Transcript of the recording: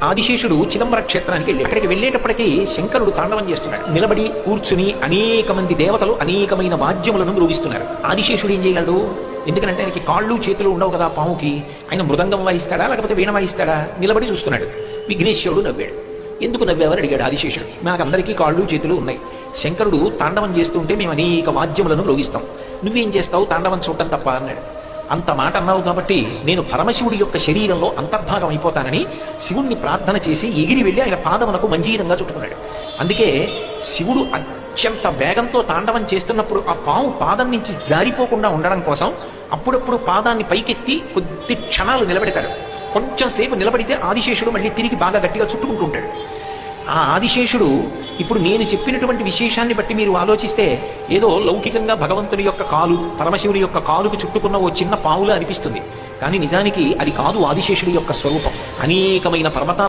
ఆదిశేషుడు చిదంబర క్షేత్రానికి వెళ్ళి అక్కడికి వెళ్ళేటప్పటికీ శంకరుడు తాండవం చేస్తున్నాడు. నిలబడి కూర్చుని అనేక మంది దేవతలు అనేకమైన వాద్యములను మ్రోగిస్తున్నారు. ఆదిశేషుడు ఏం చేయగలడు? ఎందుకంటే ఆయనకి కాళ్ళు చేతులు ఉండవు కదా పాముకి. ఆయన మృదంగం వాయిస్తాడా లేకపోతే వీణ వాయిస్తాడా? నిలబడి చూస్తున్నాడు. విఘ్నేశ్వరుడు నవ్వాడు. ఎందుకు నవ్వావని అడిగాడు ఆదిశేషుడు. మాకందరికీ కాళ్ళు చేతులు ఉన్నాయి. శంకరుడు తాండవం చేస్తుంటే మేము అనేక వాద్యములను మ్రోగిస్తాం. నువ్వేం చేస్తావు? తాండవం చూడటం తప్ప అన్నాడు. అంత మాట అన్నావు కాబట్టి నేను పరమశివుడి యొక్క శరీరంలో అంతర్భాగం అయిపోతానని శివుణ్ణి ప్రార్థన చేసి ఎగిరి వెళ్ళి ఆయన పాదమునకు మంజీరంగా చుట్టుకున్నాడు. అందుకే శివుడు అత్యంత వేగంతో తాండవం చేస్తున్నప్పుడు ఆ పాము పాదం నుంచి జారిపోకుండా ఉండడం కోసం అప్పుడప్పుడు పాదాన్ని పైకెత్తి కొద్ది క్షణాలు నిలబెడతాడు. కొంచెం సేపు నిలబడితే ఆదిశేషుడు మళ్ళీ తిరిగి బాగా గట్టిగా చుట్టుకుంటూ ఉంటాడు. ఆ ఆదిశేషుడు ఇప్పుడు నేను చెప్పినటువంటి విశేషాన్ని బట్టి మీరు ఆలోచిస్తే ఏదో లౌకికంగా భగవంతుని యొక్క కాలు, పరమశివుని యొక్క కాలుకు చుట్టుకున్న ఓ చిన్న పావులా అనిపిస్తుంది. కానీ నిజానికి అది కాదు ఆదిశేషుడి యొక్క స్వరూపం. అనేకమైన పర్వతాలు